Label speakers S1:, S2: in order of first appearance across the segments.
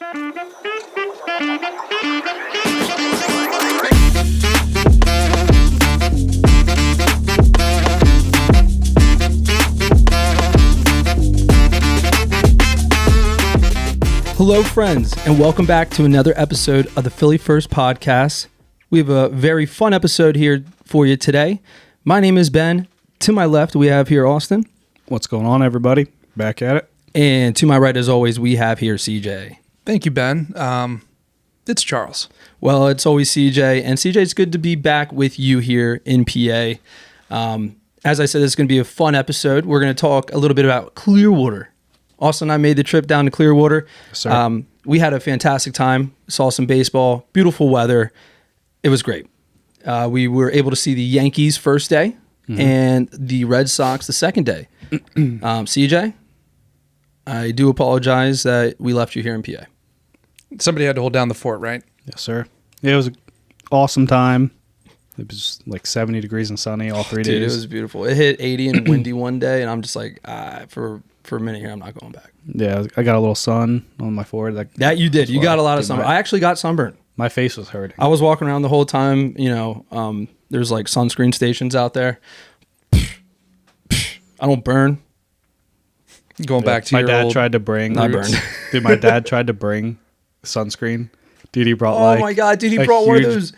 S1: Hello, friends, and welcome back to another episode of the Phillie Phirst Podcast. We have a very fun episode here for you today. My name is Ben. To my left, we have here Austin.
S2: What's going on, everybody? Back at it.
S1: And to my right, as always, we have here CJ.
S3: Thank you, Ben. It's Charles.
S1: Well, it's always CJ. And CJ, it's good to be back with you here in PA. As I said, this is going to be a fun episode. We're going to talk a little bit about Clearwater. Austin and I made the trip down to Clearwater.
S2: Sir.
S1: We had a fantastic time. Saw some baseball, beautiful weather. It was great. We were able to see the Yankees first day and the Red Sox the second day. CJ, I do apologize that we left you here in PA.
S3: Somebody had to hold down the fort, right?
S2: Yes, sir. It was an awesome time. It was like 70 degrees and sunny all 3 days.
S1: Dude, it was beautiful. It hit 80 and windy one day, and I'm just like, for a minute here, I'm not going back.
S2: Yeah, I got a little sun on my forehead.
S1: That you did. You got a lot of sunburn. I actually got sunburned.
S2: My face was hurting.
S1: I was walking around the whole time. There's like sunscreen stations out there. I don't burn.
S3: Going back to
S2: my
S3: your
S2: dad
S3: old
S2: tried to bring.
S1: I burned.
S2: Dude, my dad tried to bring sunscreen. Dude, he brought
S1: Oh my God, dude, he brought one of those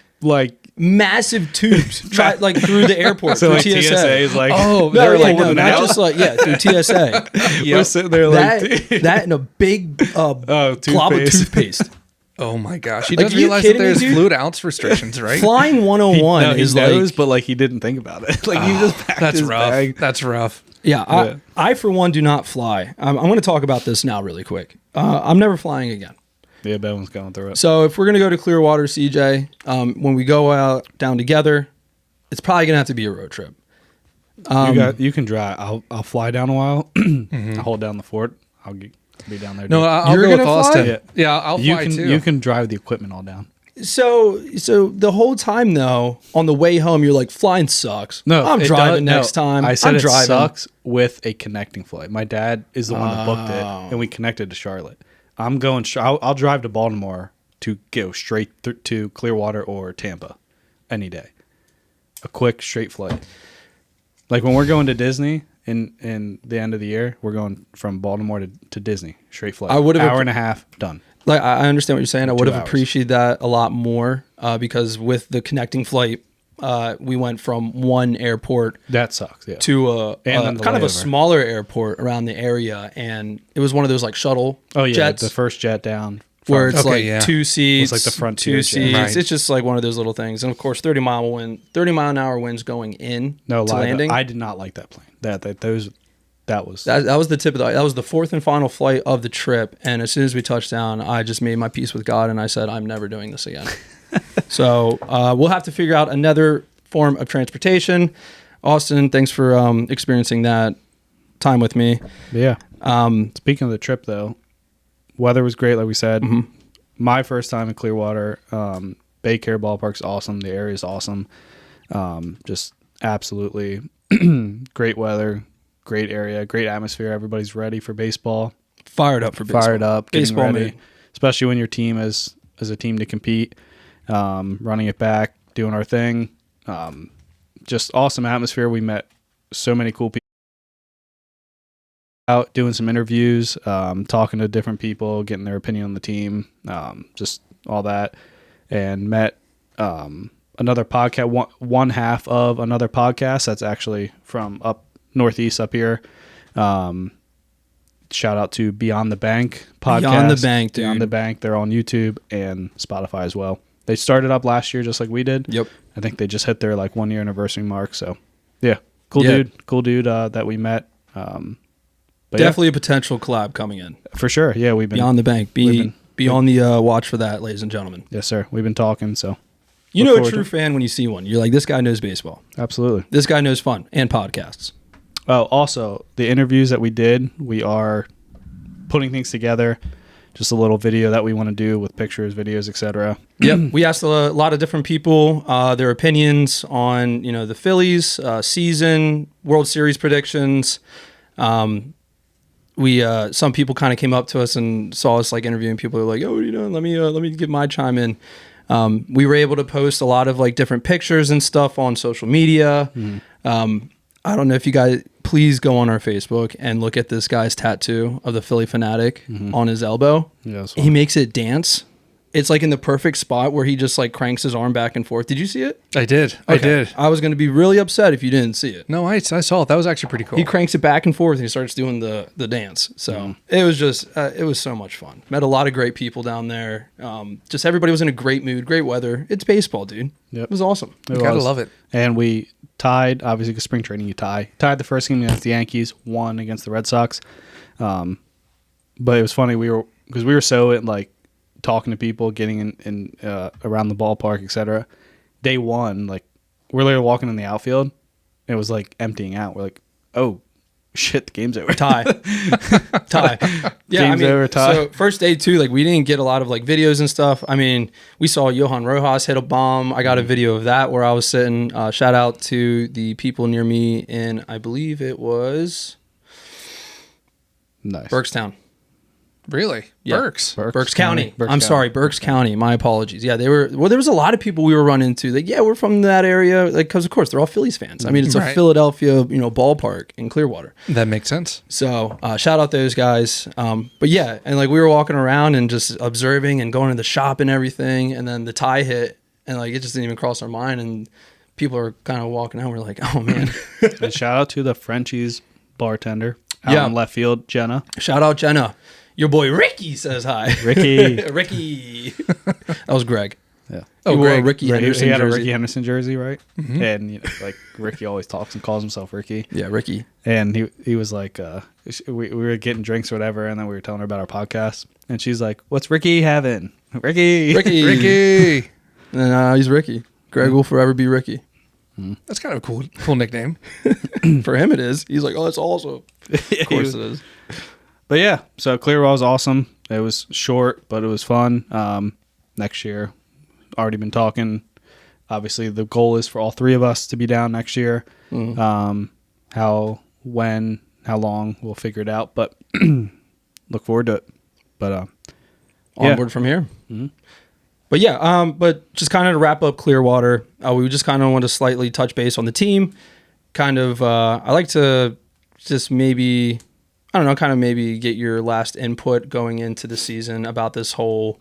S1: massive tubes through the airport
S2: so
S1: through
S2: like TSA is like,
S1: oh,
S2: they were like,
S1: no, not just like, yeah, through TSA.
S2: We're sitting there like
S1: that and a big glob of toothpaste.
S3: Oh my gosh. He
S1: Like,
S3: doesn't
S1: are you
S3: realize that
S1: kidding me,
S3: there's
S1: dude?
S3: fluid ounce restrictions, right?
S1: Flying 101
S2: he
S1: is
S2: knows,
S1: like,
S2: but like he didn't think about it. Like he just packed
S3: That's
S2: his
S3: rough.
S2: bag.
S3: That's rough.
S1: yeah, I for one do not fly. I'm going to talk about this now really quick. I'm never flying again.
S2: Yeah, Ben was going through it.
S1: So if we're going to go to Clearwater, CJ, when we go out down together, it's probably going to have to be a road trip.
S2: You can drive. I'll fly down a while. I'll hold down the fort. I'll be down there.
S3: No,
S2: dude.
S3: I'll
S1: You're
S3: go with
S1: gonna fly?
S3: Austin. Yeah, I'll fly too.
S2: You can drive the equipment all down.
S1: So the whole time though, on the way home, you're like, flying sucks.
S2: No,
S1: I'm driving next time.
S2: I said
S1: I'm
S2: it
S1: driving.
S2: sucks with a connecting flight. My dad is the one that booked it, and we connected to Charlotte. I'm going. I'll drive to Baltimore to go straight to Clearwater or Tampa any day. A quick straight flight. Like when we're going to Disney in the end of the year, we're going from Baltimore to Disney straight flight.
S1: I would have
S2: hour and a half done.
S1: Like I understand what you're saying. I would have
S2: 2 hours.
S1: appreciated that a lot more because with the connecting flight, we went from one airport
S2: That sucks. Yeah.
S1: to a
S2: then the
S1: kind of a
S2: layover.
S1: smaller airport around the area, and it was one of those like shuttle jets
S2: the first jet down.
S1: where it's
S3: Okay,
S1: like
S3: yeah.
S1: 2 seats,
S2: like the front
S1: two
S2: tier
S1: seats.
S2: jet.
S3: Right.
S1: It's just like one of those little things, and of course 30 mile an hour winds going in
S2: No
S1: to
S2: lie,
S1: landing.
S2: I did not like that plane. That was
S1: That was the tip of that was the fourth and final flight of the trip, and as soon as we touched down, I just made my peace with God, and I said, I'm never doing this again. So we'll have to figure out another form of transportation. Austin, thanks for experiencing that time with me.
S2: Yeah. Speaking of the trip, though, weather was great, like we said.
S1: Mm-hmm.
S2: My first time in Clearwater. Baycare Ballpark's awesome. The area is awesome. Just absolutely great weather, great area, great atmosphere. Everybody's ready for baseball.
S1: Fired up for baseball.
S2: Fired up, getting
S1: Baseball
S2: ready.
S1: mood.
S2: Especially when your team is a team to compete. Running it back, doing our thing. Just awesome atmosphere. We met so many cool people. Out doing some interviews, talking to different people, getting their opinion on the team, just all that, and met another podcast, one half of another podcast that's actually from up northeast up here. Shout out to Beyond the Bank podcast.
S1: Beyond the Bank, dude.
S2: Beyond the Bank. They're on YouTube and Spotify as well. They started up last year just like we did.
S1: Yep.
S2: I think they just hit their 1 year anniversary mark. So yeah, cool dude that we met. But
S1: Definitely a potential collab coming in.
S2: for sure. Yeah, we've been
S1: Beyond the Bank. Be
S2: been-
S1: on the watch for that, ladies and gentlemen.
S2: Yes, sir. We've been talking. So
S1: You
S2: look
S1: know a
S2: forward
S1: true
S2: to-
S1: fan when you see one. You're like, this guy knows baseball.
S2: absolutely.
S1: This guy knows fun and podcasts.
S2: Oh, also the interviews that we did, we are putting things together. Just a little video that we want to do with pictures, videos, etc.
S1: Yep. We asked a lot of different people their opinions on the Phillies season, World Series predictions. we some people kind of came up to us and saw us like interviewing people. Who were like, "Oh, what are you doing? Let me give my chime in." We were able to post a lot of like different pictures and stuff on social media. I don't know if you guys, please go on our Facebook and look at this guy's tattoo of the Phillie Fanatic on his elbow.
S2: Yeah,
S1: he makes it dance. It's like in the perfect spot where he just like cranks his arm back and forth. Did you see it?
S3: I did.
S1: Okay.
S3: I did.
S1: I was going to be really upset if you didn't see it.
S3: No, I saw it. That was actually pretty cool.
S1: He cranks it back and forth and he starts doing the dance. So it was just, it was so much fun. Met a lot of great people down there. Just everybody was in a great mood, great weather. It's baseball, dude.
S2: Yep.
S1: It was awesome.
S3: You gotta love it.
S2: And we tied, obviously, because spring training, you tied the first game against the Yankees, won against the Red Sox. But it was funny, because we were so like talking to people, getting in around the ballpark, etc. Day one, like we're literally walking in the outfield, and it was like emptying out. We're like, oh shit, the game's over.
S1: Tie. Yeah,
S2: Game's over, tie.
S1: So first day too, like we didn't get a lot of like videos and stuff. I mean, we saw Johan Rojas hit a bomb. I got a video of that where I was sitting. Shout out to the people near me in, I believe it was
S2: Nice.
S1: Burkestown.
S3: Really?
S1: Yeah.
S3: Berks
S1: County.
S2: Berks
S1: I'm
S2: County.
S1: sorry, Berks County. My apologies. Yeah, there was a lot of people we were running into. Like, yeah, we're from that area. Like, because of course they're all Phillies fans. I mean, it's a
S3: Right.
S1: Philadelphia, ballpark in Clearwater.
S3: That makes sense.
S1: So shout out those guys. But yeah, and like we were walking around and just observing and going to the shop and everything, and then the tie hit, and like it just didn't even cross our mind. And people are kind of walking out. We're like, oh man.
S2: And shout out to the Frenchies bartender out
S1: Yeah.
S2: in left field, Jenna.
S1: Shout out Jenna. Your boy Ricky says hi.
S2: Ricky.
S1: Ricky. That was Greg.
S2: Yeah.
S1: Oh,
S3: Greg.
S1: wore a Ricky
S2: He
S1: Henderson
S2: had a
S1: jersey.
S2: Ricky Henderson jersey, right? And like Ricky always talks and calls himself Ricky.
S1: Yeah, Ricky.
S2: And he was like, we were getting drinks or whatever, and then we were telling her about our podcast, and she's like, "What's Ricky having?" Ricky.
S3: Ricky.
S1: And he's Ricky. Greg will forever be Ricky.
S3: That's kind of a cool nickname.
S1: For him, it is. He's like, oh, that's awesome. Of course it is.
S2: But yeah, so Clearwater was awesome. It was short, but it was fun. Next year, already been talking. Obviously, the goal is for all three of us to be down next year. How, when, how long, we'll figure it out. But look forward to it. But
S1: Onward from here. But yeah, but just kind of to wrap up Clearwater, we just kind of want to slightly touch base on the team. Kind of, I like to just maybe, I don't know, kind of maybe get your last input going into the season about this whole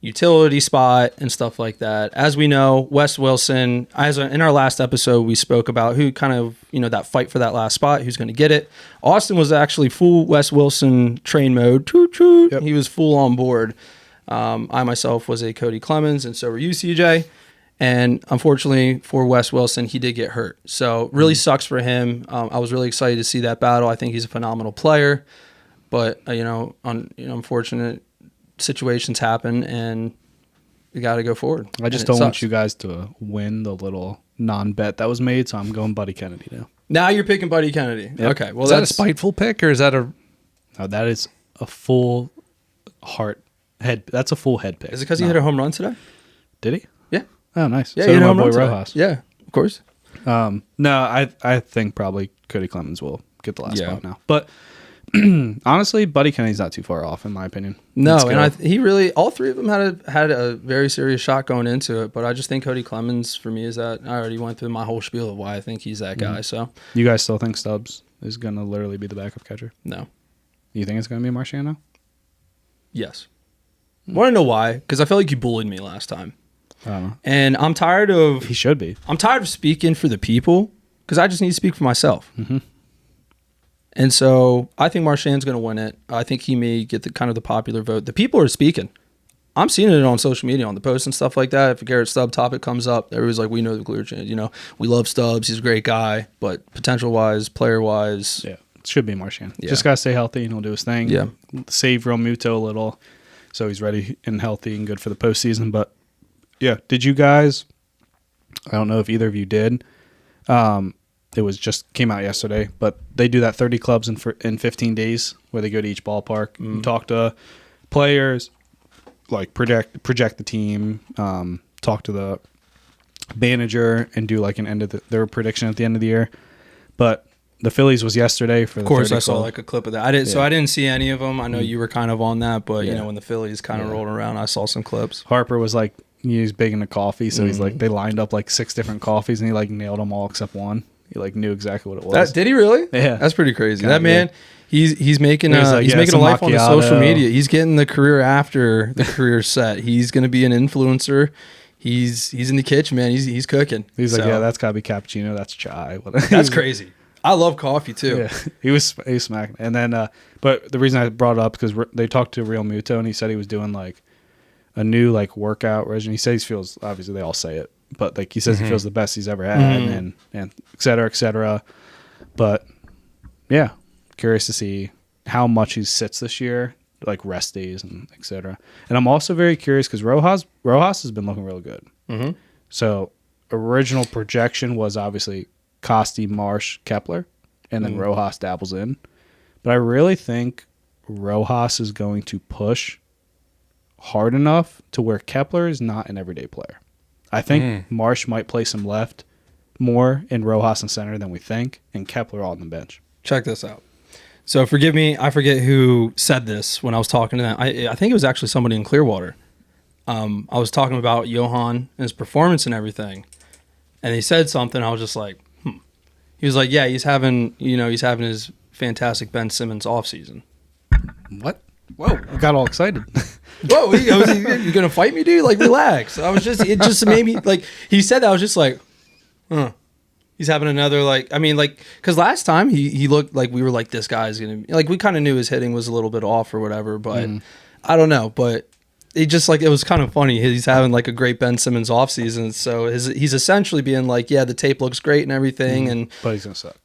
S1: utility spot and stuff like that. As we know, Wes Wilson, in our last episode, we spoke about who kind of, that fight for that last spot, who's going to get it. Austin was actually full Wes Wilson train mode. Toot, toot. Yep. He was full on board. I myself was a Cody Clemens, and so were you, CJ. And unfortunately for Wes Wilson, he did get hurt. So really sucks for him. I was really excited to see that battle. I think he's a phenomenal player. But, unfortunate situations happen, and we got to go forward.
S2: I just don't want you guys to win the little non-bet that was made, so I'm going Buddy Kennedy now.
S1: Now you're picking Buddy Kennedy.
S2: Yep.
S1: Okay. Well,
S3: Is that a spiteful pick, or is that a...
S2: No, that is a full head. That's a full head pick.
S1: Is it because he hit a home run today?
S2: Did he?
S1: Yeah.
S2: Oh, nice.
S1: Yeah,
S2: So
S1: he hit
S2: did
S1: a
S2: my
S1: home
S2: boy
S1: run today.
S2: Rojas.
S1: Yeah, of course.
S2: No, I think probably Cody Clemens will get the last
S1: Yeah.
S2: spot now. But honestly, Buddy Kennedy's not too far off, in my opinion.
S1: No,
S2: Skill.
S1: and he really, all three of them had a very serious shot going into it. But I just think Cody Clemens, for me, is that I already went through my whole spiel of why I think he's that guy. So
S2: You guys still think Stubbs is going to literally be the backup catcher?
S1: no,
S2: You think it's going to be Marciano?
S1: yes. Want to know why? Because I felt like you bullied me last time,
S2: I don't know.
S1: and I'm tired of
S2: He should be.
S1: speaking for the people because I just need to speak for myself. And so I think Marchand's going to win it. I think he may get the kind of the popular vote. The people are speaking. I'm seeing it on social media, on the posts and stuff like that. If a Garrett Stubbs topic comes up, everybody's like, we know the clear chance. We love Stubbs. He's a great guy. But potential-wise, player-wise,
S2: Yeah, it should be Marchand.
S1: Yeah.
S2: Just got to stay healthy and he'll do his thing.
S1: Yeah.
S2: Save Real Muto a little so he's ready and healthy and good for the postseason. But, yeah, did you guys – I don't know if either of you did. It was just came out yesterday, but they do that 30 clubs in 15 days where they go to each ballpark and talk to players, like project the team, talk to the manager, and do like an end of their prediction at the end of the year. But the Phillies was yesterday for the
S1: Of course,
S2: 30
S1: I saw
S2: club.
S1: like a clip of that. I didn't, so I didn't see any of them. I know you were kind of on that, but you
S2: Yeah.
S1: know when the Phillies kind of rolled around, I saw some clips.
S2: Harper was like, he's big into coffee, so he's like, they lined up like 6 different coffees, and he like nailed them all except one. He like knew exactly what it was.
S1: Did he really?
S2: Yeah.
S1: That's pretty crazy.
S2: Kinda,
S1: that man, he's making
S2: He was like,
S1: he's
S2: yeah,
S1: making a
S2: some
S1: life on the social
S2: macchiato.
S1: media. He's getting the career after the career set. He's gonna be an influencer. He's in the kitchen, man. He's cooking.
S2: He's like,
S1: So,
S2: yeah, that's gotta be cappuccino. That's chai.
S1: that's crazy. I love coffee too.
S2: Yeah, he was smacking. And then, but the reason I brought it up because they talked to Real Muto, and he said he was doing like a new like workout regimen. He says he feels, obviously they all say it, but like he says he feels the best he's ever had, and et cetera, et cetera. But yeah, curious to see how much he sits this year, like rest days and et cetera. And I'm also very curious because Rojas has been looking real good.
S1: Mm-hmm.
S2: So original projection was obviously Costi, Marsh, Kepler, and then Rojas dabbles in. But I really think Rojas is going to push hard enough to where Kepler is not an everyday player. I think Marsh might play some left more in Rojas and center than we think, and Kepler on the bench.
S1: Check this out. So forgive me, I forget who said this when I was talking to them. I think it was actually somebody in Clearwater. I was talking about Johan and his performance and everything, and he said something. I was just like, He was like, yeah, he's having his fantastic Ben Simmons offseason.
S2: What? Whoa! I got all excited.
S1: Whoa, you gonna fight me, dude? Like, relax. It just made me like. He said that, I was just like, huh. He's having another because last time he looked like we were like, this guy's gonna be like, we kind of knew his hitting was a little bit off or whatever, but I don't know, but it just like, it was kind of funny. He's having like a great Ben Simmons offseason, so he's essentially being like, yeah, the tape looks great and everything, and
S2: But he's gonna suck.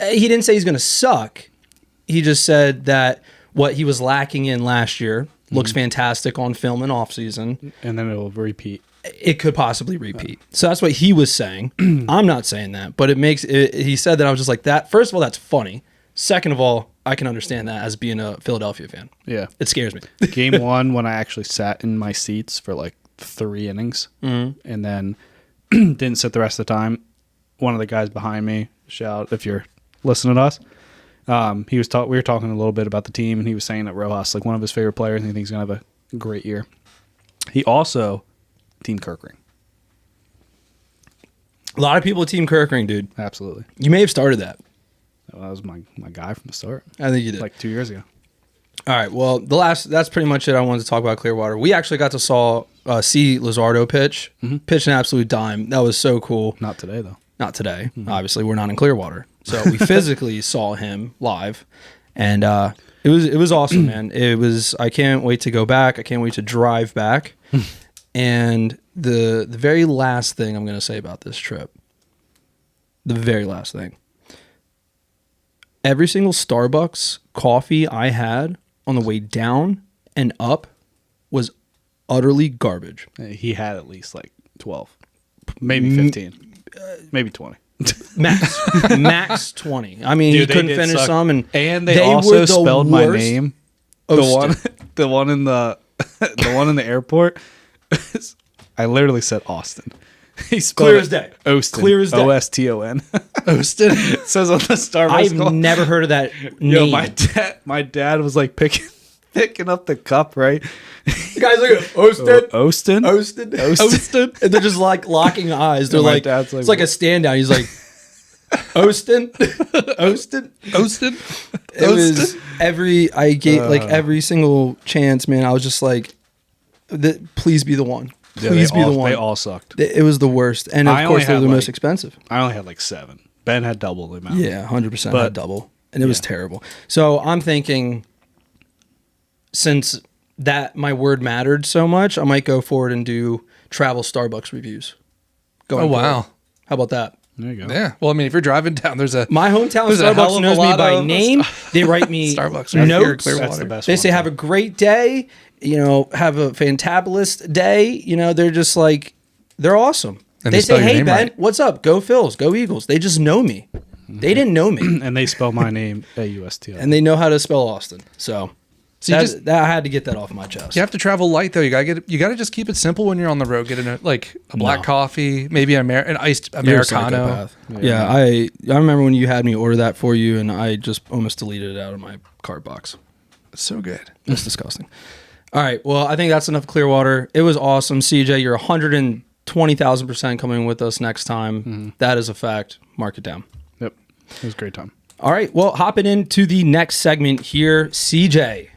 S1: he didn't say he's gonna suck. He just said that what he was lacking in last year looks fantastic on film and offseason.
S2: And then it'll repeat.
S1: It could possibly repeat. So that's what he was saying. I'm not saying that, but he said that. I was just like, that. First of all, that's funny. Second of all, I can understand that as being a Philadelphia fan.
S2: Yeah.
S1: It scares me.
S2: Game 1, when I actually sat in my seats for like 3 innings and then didn't sit the rest of the time, one of the guys behind me, shout if you're listening to us, we were talking a little bit about the team, and he was saying that Rojas, like one of his favorite players, and he thinks he's going to have a great year. He also Team Kirkring.
S1: A lot of people Team Kirkring, dude.
S2: Absolutely.
S1: You may have started that.
S2: That was my guy from the start.
S1: I think you did.
S2: Like 2 years ago.
S1: All right. Well, that's pretty much it I wanted to talk about Clearwater. We actually got to see Luzardo pitch. Pitch an absolute dime. That was so cool.
S2: Not today, though.
S1: Not today. Obviously, we're not in Clearwater. So we physically saw him live. And it was awesome, man. I can't wait to go back. I can't wait to drive back. And the very last thing I'm going to say about this trip, the very last thing, every single Starbucks coffee I had on the way down and up was utterly garbage.
S2: He had at least like 12, maybe 15, maybe 20.
S1: Max 20. I mean,
S2: Dude,
S1: he
S2: they
S1: couldn't
S2: did
S1: finish
S2: suck.
S1: some, and
S2: they
S1: were
S2: also
S1: the
S2: spelled my
S1: worst.
S2: name.
S1: Austin.
S2: The one in the the airport. I literally said Austin. He spelled
S1: Clear
S2: it
S1: as day.
S2: Oston.
S1: Clear as day.
S2: Oston.
S3: Oston.
S2: It says on the Starbucks.
S1: I've
S2: call.
S1: never heard of that
S2: Yo,
S1: name.
S2: my dad was like picking up the cup, right?
S1: The guys like Austin.
S2: Oston.
S1: And they're just like locking eyes. They're
S2: And my
S1: like,
S2: dad's like,
S1: it's like a stand down. He's like, Austin. It was every single chance, man. I was just like, please be the one. Please be the one.
S2: They all sucked.
S1: It was the worst. And of
S2: I
S1: course,
S2: only
S1: they're
S2: had,
S1: the
S2: like-
S1: most expensive.
S2: I only had like 7. Ben had double the amount.
S1: Yeah, 100%
S2: But-
S1: had double. And it was terrible. So I'm thinking, since that my word mattered so much, I might go forward and do travel Starbucks reviews.
S3: Oh, wow.
S1: How about that?
S2: There you go.
S3: Yeah. Well, I mean, if you're driving down, there's a
S1: My hometown
S3: There's a hell
S1: Starbucks
S3: of a
S1: knows me
S3: lot
S1: by
S3: of-
S1: name. They write me
S3: Starbucks right here in
S1: notes.
S3: Clearwater.
S2: That's the best
S1: They
S2: one.
S1: say, have a great day. Have a fantabulous day. They're just like, they're awesome.
S3: And
S1: they
S3: they spell
S1: say,
S3: your
S1: hey,
S3: name
S1: Ben,
S3: right.
S1: what's up? Go Phils, go Eagles. They just know me. They didn't know me.
S2: And they spell my name AUSTO.
S1: And they know how to spell Austin. So
S3: So
S1: that I had to get that off my chest.
S3: you have to travel light though. You gotta just keep it simple when you're on the road. Get a black coffee, maybe an iced
S1: You're a
S3: Americano.
S1: psychopath. Yeah, I remember when you had me order that for you, and I just almost deleted it out of my cart box.
S3: It's so good.
S1: It's disgusting. All right, well, I think that's enough Clearwater. It was awesome. CJ, you're 120,000% coming with us next time. Mm-hmm. That is a fact. Mark it down.
S2: Yep. It was a great time.
S1: All right, well, hopping into the next segment here. CJ,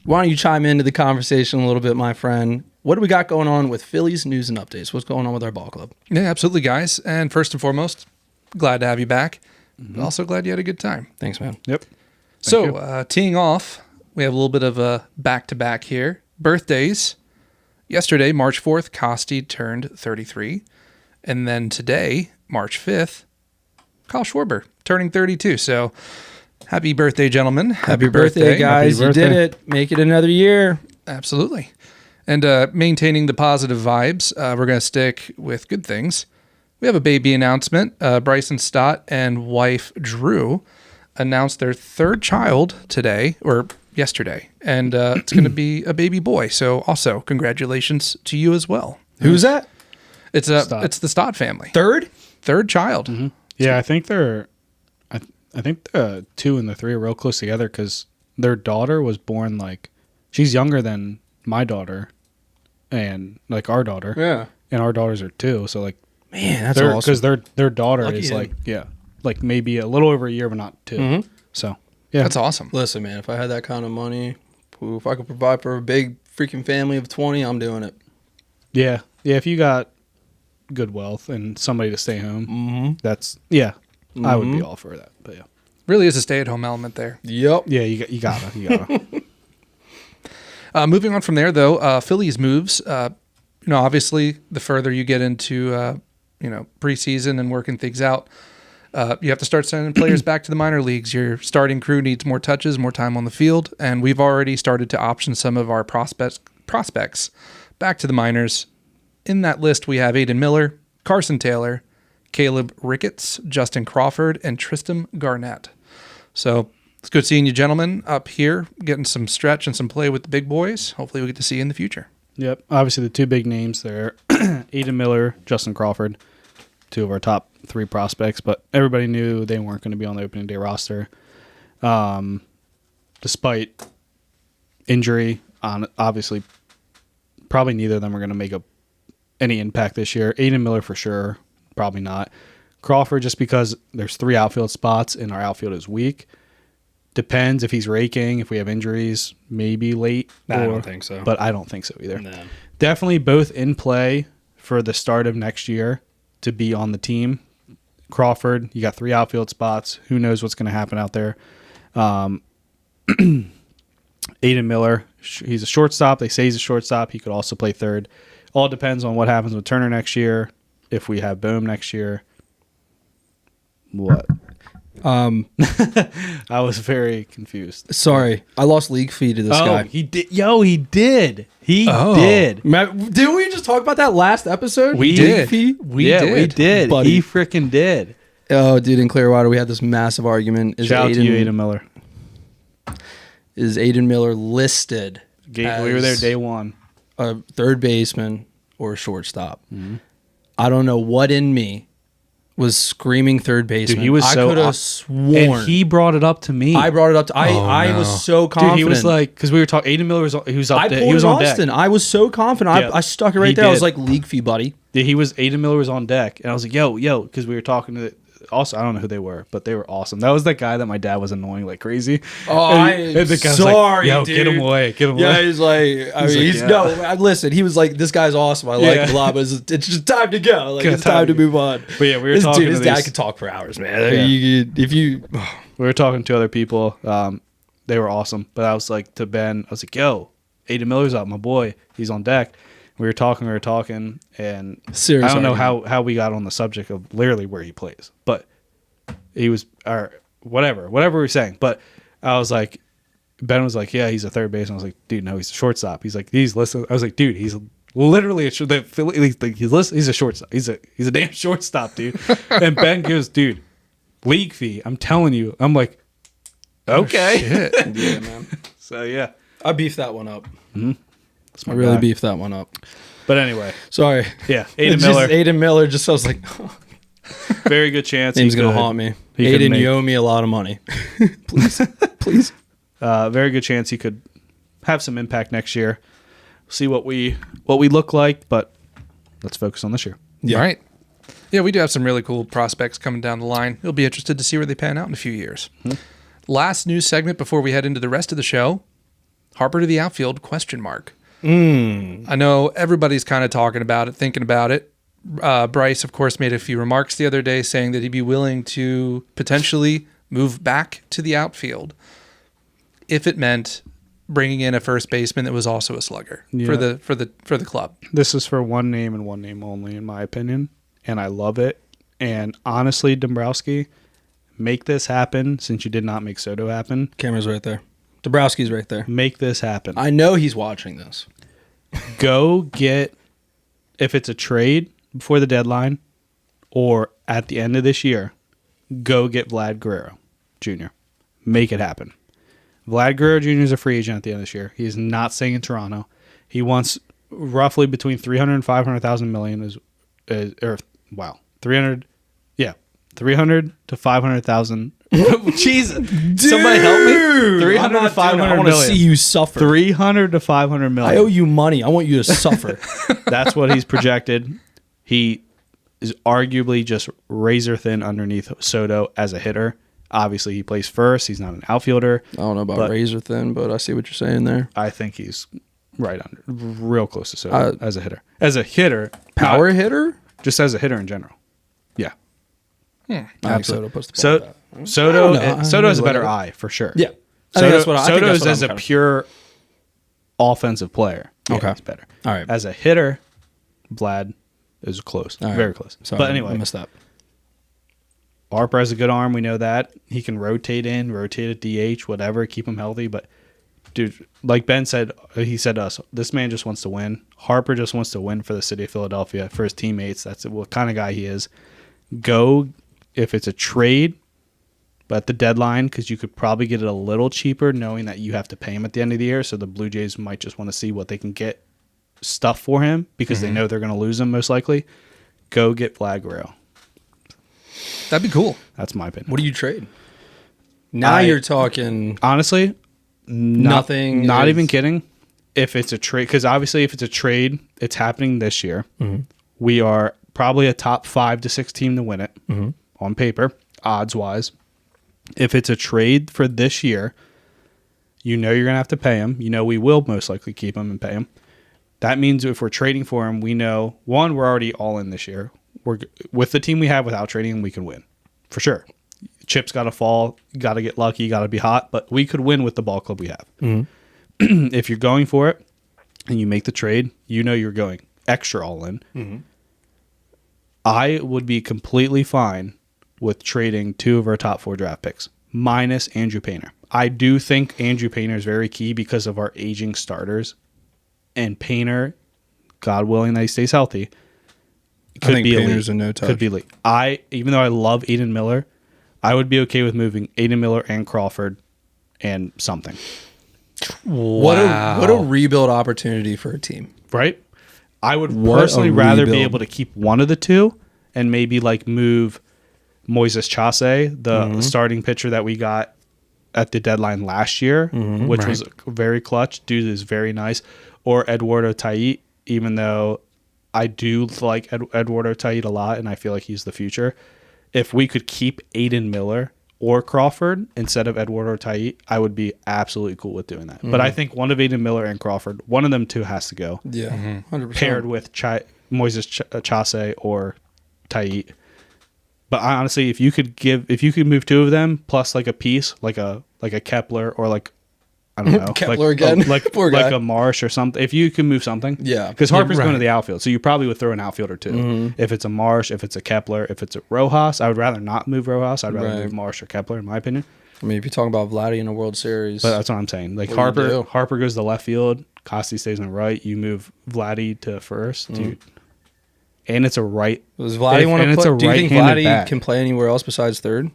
S1: why don't you chime into the conversation a little bit, my friend? What do we got going on with Phillies news and updates? What's going on with our ball club?
S3: Yeah, absolutely, guys. And first and foremost, glad to have you back. Mm-hmm. Also glad you had a good time.
S1: Thanks, man.
S2: Yep.
S3: So, teeing off, we have a little bit of a back-to-back here. Birthdays. Yesterday, March 4th, Costi turned 33. And then today, March 5th, Kyle Schwarber turning 32. So, happy birthday, gentlemen.
S1: Happy birthday, guys. You did it. Make it another year.
S3: Absolutely. And maintaining the positive vibes, we're going to stick with good things. We have a baby announcement. Bryson Stott and wife Drew announced their third child today, or yesterday. And it's going to be a baby boy. So also, congratulations to you as well.
S1: Who's that?
S3: It's the Stott family. Third child.
S2: Mm-hmm. Yeah, I think they're... I think the 2 and the 3 are real close together because their daughter was born she's younger than my daughter and our daughter.
S1: Yeah.
S2: And our daughters are 2. So
S1: man, that's awesome.
S2: Because their daughter
S1: Lucky
S2: is
S1: him.
S2: Maybe a little over a year, but not 2.
S1: Mm-hmm.
S2: So yeah,
S3: that's awesome.
S1: Listen, man, if I had that kind of money, if I could provide for a big freaking family of 20, I'm doing it.
S2: Yeah. Yeah. If you got good wealth and somebody to stay home,
S1: Mm-hmm.
S2: I would be all for that. But yeah,
S3: really is a stay-at-home element there.
S1: Yep.
S2: Yeah, you gotta.
S3: Moving on from there, though, Phillies moves. Obviously, the further you get into preseason and working things out, you have to start sending players back to the minor leagues. Your starting crew needs more touches, more time on the field, and we've already started to option some of our prospects back to the minors. In that list, we have Aiden Miller, Carson Taylor, Caleb Ricketts, Justin Crawford, and Tristan Garnett. So it's good seeing you gentlemen up here, getting some stretch and some play with the big boys. Hopefully we get to see you in the future.
S2: Yep. Obviously, the 2 big names there, Aiden Miller, Justin Crawford, 2 of our top 3 prospects, but everybody knew they weren't going to be on the opening day roster. Despite injury, obviously, probably neither of them are going to make any impact this year. Aiden Miller for sure. Probably not. Crawford, just because there's 3 outfield spots and our outfield is weak. Depends if he's raking, if we have injuries, maybe late.
S1: I don't think so.
S2: But I don't think so either.
S1: No.
S2: Definitely both in play for the start of next year to be on the team. Crawford, you got 3 outfield spots. Who knows what's going to happen out there. Aiden Miller, he's a shortstop. They say he's a shortstop. He could also play third. All depends on what happens with Turner next year. If we have Boom next year, what? I was very confused.
S1: Sorry, I lost league fee to this guy.
S2: He did. Yo, he did. He did.
S1: Didn't we just talk about that last episode?
S3: We did.
S2: We did.
S1: Buddy.
S2: He freaking did.
S1: Oh, dude, in Clearwater, we had this massive argument.
S2: Shout out to you, Aiden Miller.
S1: Is Aiden Miller listed?
S2: We were there day 1.
S1: A third baseman or a shortstop? Mm-hmm. I don't know what in me was screaming third baseman.
S2: Dude, he was
S1: I could have sworn.
S2: And he brought it up to me.
S1: I brought it up to I was so confident.
S2: Dude, he was because we were talking. Aiden Miller was up there. He was on deck.
S1: I was so confident.
S2: Yeah,
S1: I stuck it right there. I was like, league fee, buddy.
S2: Yeah, Aiden Miller was on deck. And I was like, yo, because we were talking to also, I don't know who they were, but they were awesome. That was that guy that my dad was annoying like crazy.
S1: Oh,
S2: and the guy's
S1: sorry,
S2: like, yo,
S1: dude.
S2: get him away.
S1: Yeah, he's like, listen, he was like, this guy's awesome. I like him a lot, but it's just time to go. Like, it's time to move on.
S2: But yeah, we were talking to
S1: this guy could talk for hours, man.
S2: Yeah. We were talking to other people. They were awesome. But I was like, to Ben, I was like, yo, Aiden Miller's up, my boy. He's on deck. We were talking, and
S1: serious
S2: I don't know
S1: argument.
S2: how we got on the subject of literally where he plays, but he was, or whatever we were saying. But I was like, Ben was like, yeah, he's a third baseman. I was like, dude, no, he's a shortstop. He's like, he's listening. I was like, dude, he's literally he's a shortstop. He's a damn shortstop, dude. And Ben goes, dude, league fee. I'm telling you. I'm like, okay.
S1: Oh, shit. Yeah, man.
S2: So yeah.
S1: I beefed that one up.
S2: Mm-hmm.
S1: I really beefed that one up.
S2: But anyway,
S1: sorry.
S2: Yeah, Aiden Miller.
S1: Just I was like,
S2: very good chance
S1: he's going to haunt me. Aiden, you owe me a lot of money. Please.
S2: Very good chance he could have some impact next year. See what we look like, but let's focus on this year.
S3: Yeah. All right. Yeah, we do have some really cool prospects coming down the line. You'll be interested to see where they pan out in a few years. Last news segment before we head into the rest of the show. Harper to the outfield, ? I know everybody's kind of talking about it, thinking about it. Bryce, of course, made a few remarks the other day saying that he'd be willing to potentially move back to the outfield if it meant bringing in a first baseman that was also a slugger for the club.
S2: This is for one name and one name only, in my opinion, and I love it. And honestly, Dombrowski, make this happen since you did not make Soto happen.
S1: Camera's right there. Dombrowski's right there.
S2: Make this happen.
S1: I know he's watching this.
S2: Go get, if it's a trade before the deadline or at the end of this year, go get Vlad Guerrero Jr. Make it happen. Vlad Guerrero Jr. is a free agent at the end of this year. He is not staying in Toronto. He wants roughly between 300 and 500,000 million 300 to 500,000. Jesus. Somebody help me. 300 to 500
S1: I want to see you suffer.
S2: 300 to 500 million.
S1: I owe you money. I want you to suffer.
S2: That's what he's projected. He is arguably just razor thin underneath Soto as a hitter. Obviously, he plays first. He's not an outfielder.
S1: I don't know about razor thin, but I see what you're saying there.
S2: I think he's right under, real close to Soto as a hitter. As a hitter.
S1: Power hitter?
S2: Just as a hitter in general. Yeah.
S1: I think Soto puts the ball back.
S2: Soto has a better eye, for sure.
S1: Yeah.
S2: Soto is as a pure offensive player. Yeah,
S1: okay.
S2: He's better.
S1: All right.
S2: As a hitter, Vlad is close. Right. Very close.
S1: Sorry,
S2: but anyway.
S1: I missed that.
S2: Harper has a good arm. We know that. He can rotate at DH, whatever, keep him healthy. But, dude, like Ben said, he said to us, this man just wants to win. Harper just wants to win for the city of Philadelphia, for his teammates. That's what kind of guy he is. Go, if it's a trade, but at the deadline, because you could probably get it a little cheaper knowing that you have to pay him at the end of the year. So the Blue Jays might just want to see what they can get stuff for him because they know they're going to lose him most likely. Go get Vlad Guerrero.
S3: That'd be cool.
S2: That's my opinion.
S1: What do you trade? Now you're talking.
S2: Honestly,
S1: nothing.
S2: Not even kidding. If it's a trade, because obviously if it's a trade, it's happening this year. Mm-hmm. We are probably a top 5 to 6 team to win it on paper, odds wise. If it's a trade for this year, you know you're going to have to pay him. You know we will most likely keep him and pay him. That means if we're trading for him, we know, one, we're already all in this year. We're with the team we have without trading, we can win for sure. Chips got to fall, got to get lucky, got to be hot, but we could win with the ball club we have. Mm-hmm. If you're going for it and you make the trade, you know you're going extra all in. Mm-hmm. I would be completely fine with trading 2 of our top 4 draft picks minus Andrew Painter. I do think Andrew Painter is very key because of our aging starters, and Painter, God willing that he stays healthy, could be
S1: Painter's a no touch.
S2: Could be elite. Even though I love Aiden Miller, I would be okay with moving Aiden Miller and Crawford and something.
S1: Wow. What a rebuild opportunity for a team.
S2: Right? I would personally rather be able to keep one of the two and maybe like move Moises Chase, the starting pitcher that we got at the deadline last year, which was very clutch. Dude is very nice. Or Eduardo Tait, even though I do like Eduardo Tait a lot and I feel like he's the future. If we could keep Aiden Miller or Crawford instead of Eduardo Tait, I would be absolutely cool with doing that. Mm-hmm. But I think one of Aiden Miller and Crawford, one of them two has to go.
S1: Yeah, 100%.
S2: Paired with Moises Chase or Tait. But honestly, if you could move 2 of them plus like a piece, like a Kepler or like, I don't know,
S1: Kepler again,
S2: like a Marsh or something. If you can move something,
S1: yeah,
S2: because Harper's going to the outfield, so you probably would throw an outfielder too. Mm-hmm. If it's a Marsh, if it's a Kepler, if it's a Rojas, I would rather not move Rojas. I'd rather move Marsh or Kepler, in my opinion.
S1: I mean, if you're talking about Vladdy in a World Series,
S2: but that's what I'm saying. Like Harper goes to left field, Costi stays on the right. You move Vladdy to first, dude. And it's a right.
S1: Does Vladdy want to play? Do you think Vladdy can play anywhere else besides third?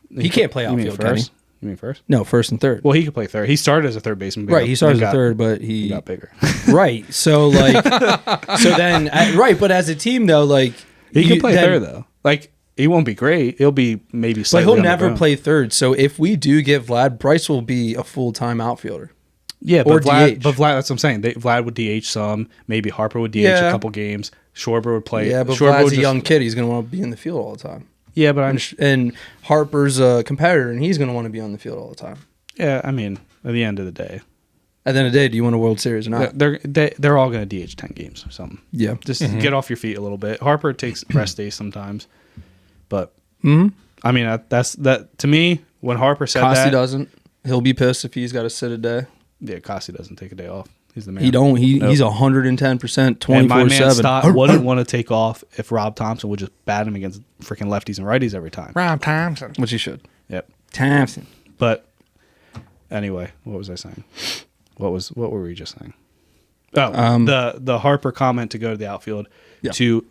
S1: He can't play outfield, can he?
S2: You mean first?
S1: No, first and third.
S2: Well, he could play third. He started as a third baseman.
S1: Right, he started as a third, but
S2: he got bigger.
S1: Right. So, like, but as a team, though, like...
S2: He can play third, though. Like, he won't be great. He'll be maybe slightly
S1: But he'll never play third. So, if we do get Vlad, Bryce will be a full-time outfielder.
S2: Yeah,
S1: or
S2: but Vlad,
S1: DH.
S2: that's what I'm saying. Vlad would DH some. Maybe Harper would DH a couple games. Schwarber would play.
S1: Yeah, but
S2: Schwarber
S1: Vlad's a young kid. He's going to want to be in the field all the time.
S2: Yeah, but
S1: and Harper's a competitor, and he's going to want to be on the field all the time.
S2: Yeah, I mean, at the end of the day.
S1: At the end of the day, do you want a World Series or not?
S2: They're all going to DH 10 games or something.
S1: Yeah.
S2: Just get off your feet a little bit. Harper takes rest days sometimes. But, I mean, that to me, when Harper said that.
S1: Costi doesn't. He'll be pissed if he's got to sit a day.
S2: Yeah, Costi doesn't take a day off. He's the man.
S1: He don't. He's 110%, 24/7.
S2: And my man Stott wouldn't want to take off if Rob Thompson would just bat him against freaking lefties and righties every time.
S3: Rob Thompson.
S1: Which he should.
S2: Yep.
S1: Thompson.
S2: But anyway, what was I saying? What were we just saying? Oh, the Harper comment to go to the outfield to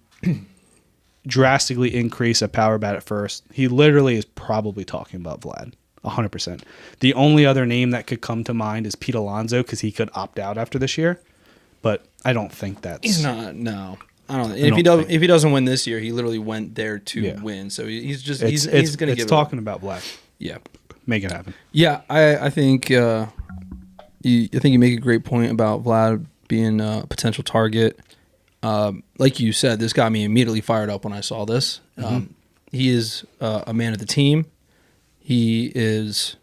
S2: drastically increase a power bat at first. He literally is probably talking about Vlad. 100%. The only other name that could come to mind is Pete Alonso because he could opt out after this year, but I don't think that's.
S1: He's not. No, I don't. And if he doesn't win this year, he literally went there to win. So he's just he's going to give.
S2: It's talking about Vlad.
S1: Yeah,
S2: make it happen.
S1: Yeah, I think you make a great point about Vlad being a potential target. Like you said, this got me immediately fired up when I saw this. He is a man of the team. He is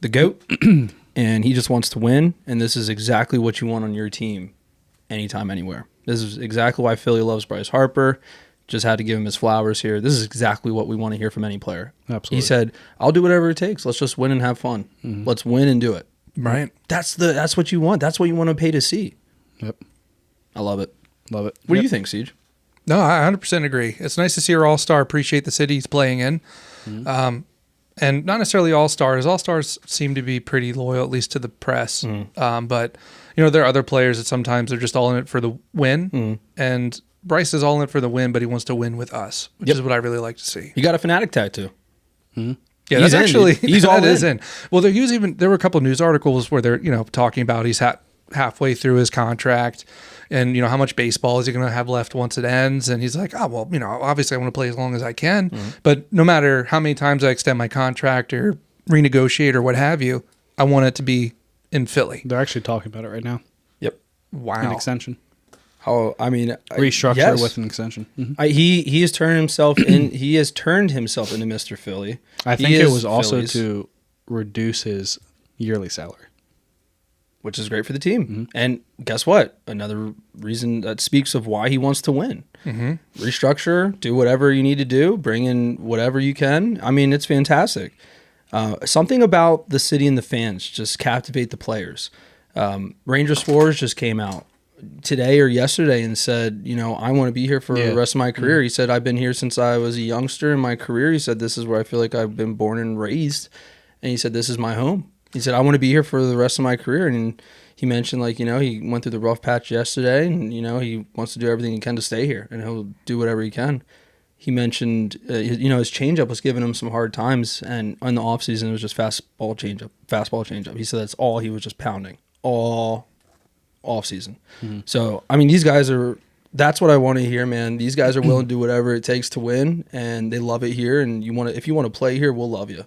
S1: the GOAT, and he just wants to win, and this is exactly what you want on your team anytime, anywhere. This is exactly why Philly loves Bryce Harper. Just had to give him his flowers here. This is exactly what we want to hear from any player.
S2: Absolutely.
S1: He said, I'll do whatever it takes. Let's just win and have fun. Let's win and do it.
S3: Right.
S1: That's what you want. That's what you want to pay to see.
S2: Yep.
S1: I love it.
S2: Love it.
S1: What do you think, Siege?
S3: No, I 100% agree. It's nice to see our all-star appreciate the city he's playing in. And not necessarily all-stars. All-stars seem to be pretty loyal, at least to the press. But, there are other players that sometimes they're just all in it for the win. And Bryce is all in it for the win, but he wants to win with us, which is what I really like to see.
S1: You got a Fanatic tattoo.
S3: Yeah, that's actually...
S1: He's all in.
S3: Well, there were a couple of news articles where they're, talking about he's halfway through his contract and, how much baseball is he going to have left once it ends? And he's like, obviously I want to play as long as I can. But no matter how many times I extend my contract or renegotiate or what have you, I want it to be in Philly.
S2: They're actually talking about it right now.
S1: Yep.
S3: Wow.
S2: An extension.
S1: Restructure
S2: with an extension.
S1: He has turned himself in. He has turned himself into Mr. Philly.
S2: I think it was also to reduce his yearly salary,
S1: which is great for the team. And guess what? Another reason that speaks of why he wants to win. Restructure, do whatever you need to do, bring in whatever you can. I mean, it's fantastic. Something about the city and the fans just captivate the players. Rangers Force just came out today or yesterday and said, I want to be here for the rest of my career. He said, I've been here since I was a youngster in my career. He said, this is where I feel like I've been born and raised. And he said, this is my home. He said, I want to be here for the rest of my career. And he mentioned, he went through the rough patch yesterday and, he wants to do everything he can to stay here and he'll do whatever he can. He mentioned, his changeup was giving him some hard times. And in the offseason, it was just fastball changeup. He said that's all he was just pounding all offseason. So, these guys that's what I want to hear, man. These guys are willing to do whatever it takes to win and they love it here. And if you want to play here, we'll love you.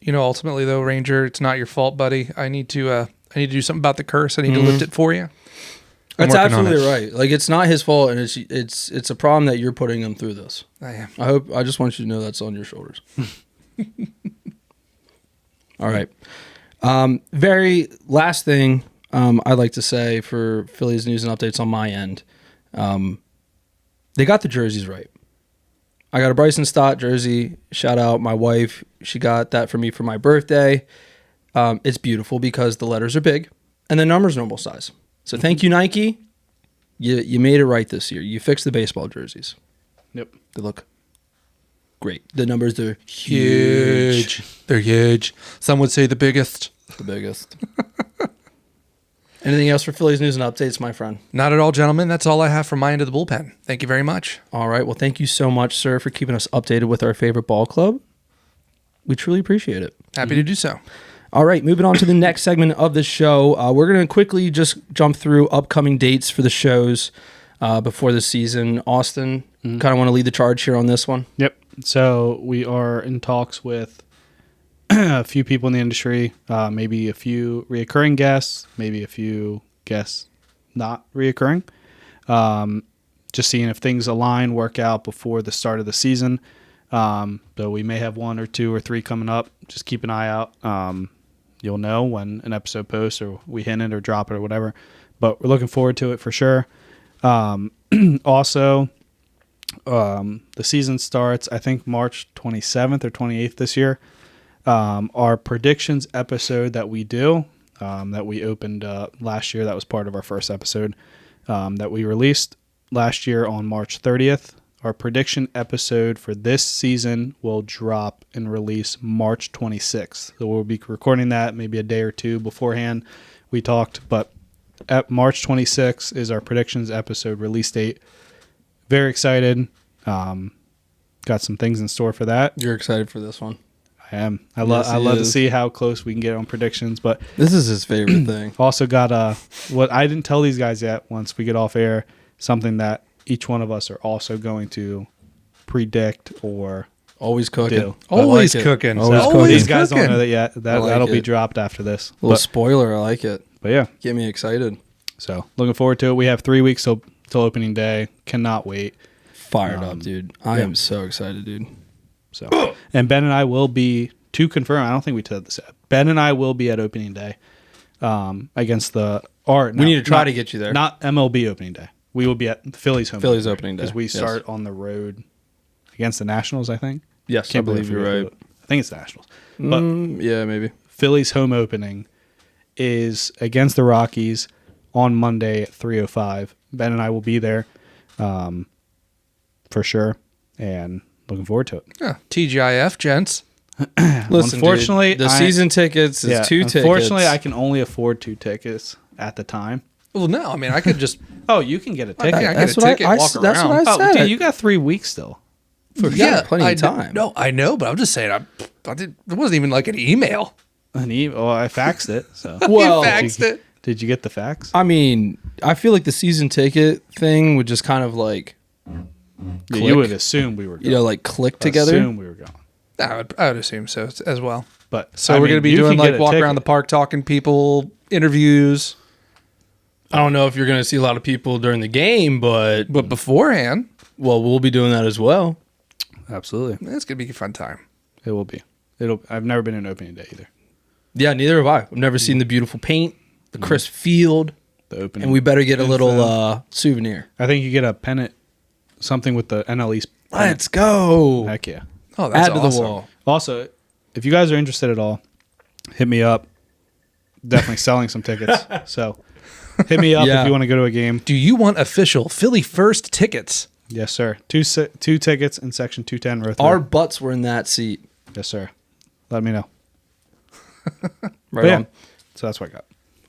S3: Ultimately though, Ranger, it's not your fault, buddy. I need to do something about the curse. I need to lift it for you.
S1: That's absolutely right. Like, it's not his fault, and it's a problem that you're putting him through this.
S3: I am.
S1: I just want you to know that's on your shoulders. All right. Very last thing I'd like to say for Phillies news and updates on my end. They got the jerseys right. I got a Bryson Stott jersey. Shout out my wife. She got that for me for my birthday. It's beautiful because the letters are big and the number's normal size. So thank you, Nike. You made it right this year. You fixed the baseball jerseys.
S2: Yep.
S1: They look great. The numbers are huge.
S3: They're huge. Some would say the biggest.
S1: The biggest. Anything else for Phillies news and updates, my friend?
S3: Not at all, gentlemen. That's all I have from my end of the bullpen. Thank you very much.
S1: All right. Well, thank you so much, sir, for keeping us updated with our favorite ball club. we truly appreciate it.
S3: Happy to do so.
S1: All right, moving on to the next segment of the show. We're going to quickly just jump through upcoming dates for the shows before the season. Austin, kind of want to lead the charge here on this one?
S2: Yep. So we are in talks with a few people in the industry, maybe a few reoccurring guests, maybe a few guests not reoccurring. Just seeing if things align, work out before the start of the season. So we may have 1 or 2 or 3 coming up. Just keep an eye out. You'll know when an episode posts or we hint it or drop it or whatever. But we're looking forward to it for sure. Also, the season starts, I think, March 27th or 28th this year. Our predictions episode that we do, that we opened last year, that was part of our first episode that we released last year on March 30th. Our prediction episode for this season will drop and release March 26th. So we'll be recording that maybe a day or 2 beforehand. We talked, but at March 26th is our predictions episode release date. Very excited. Got some things in store for that.
S1: You're excited for this one?
S2: I am. I love to see how close we can get on predictions, but
S1: this is his favorite thing.
S2: Also got what I didn't tell these guys yet once we get off air, something that each one of us are also going to predict or
S1: always cooking.
S2: Do.
S3: Always cooking.
S2: These guys don't know that yet. That'll be dropped after this.
S1: Little spoiler, I like it.
S2: But yeah.
S1: Get me excited.
S2: So looking forward to it. We have 3 weeks till opening day. Cannot wait.
S1: Fired up, dude. I am so excited, dude.
S2: So, and Ben and I will be, to confirm, I don't think we said this yet. Ben and I will be at opening day against the we
S1: need to try to get you there.
S2: Not MLB opening day. We will be at the Phillies
S1: opening day.
S2: Because we start on the road against the Nationals, I think.
S1: Yes, I believe you're right.
S2: I think it's the Nationals. But
S1: yeah, maybe.
S2: Phillies home opening is against the Rockies on Monday at 3:05. Ben and I will be there for sure. And looking forward to it.
S3: Yeah. TGIF, gents.
S1: Listen, unfortunately, dude, the season tickets is 2 tickets.
S2: Unfortunately, I can only afford 2 tickets at the time.
S3: Well, no, I mean, I could just...
S2: Oh, you can get a ticket.
S3: I get a ticket, walk around.
S1: That's what I said.
S2: Dude, you got 3 weeks still.
S1: Plenty of time.
S3: No, I know, but I'm just saying, it wasn't even like an email.
S2: Well, I faxed it. So.
S3: Well, you faxed it.
S2: Did you get the fax?
S1: I mean, I feel like the season ticket thing would just kind of like...
S2: Yeah, you would assume we were going.
S1: Like click together?
S2: Assume we were going.
S3: I would assume so as well.
S2: But
S3: so we're going to be doing like walk around the park, talking people, interviews.
S1: I don't know if you're going to see a lot of people during the game, but
S3: beforehand,
S1: well, we'll be doing that as well.
S2: Absolutely,
S3: it's going to be a fun time.
S2: It will be. I've never been in opening day either.
S1: Yeah, neither have I. I've never seen the beautiful paint, the crisp field,
S2: the opening,
S1: and we better get a little souvenir.
S2: I think you get a pennant, something with the NL East.
S1: Let's go!
S2: Heck yeah!
S3: Oh, that's
S1: Add
S3: awesome.
S1: to the wall.
S2: Also, if you guys are interested at all, hit me up. Definitely selling some tickets. So hit me up if you want to go to a game.
S3: Do you want official Phillie Phirst tickets?
S2: Yes, sir. 2 tickets in section 210 row 3.
S1: Our butts were in that seat.
S2: Yes, sir. Let me know.
S1: Right on.
S2: So that's what I got.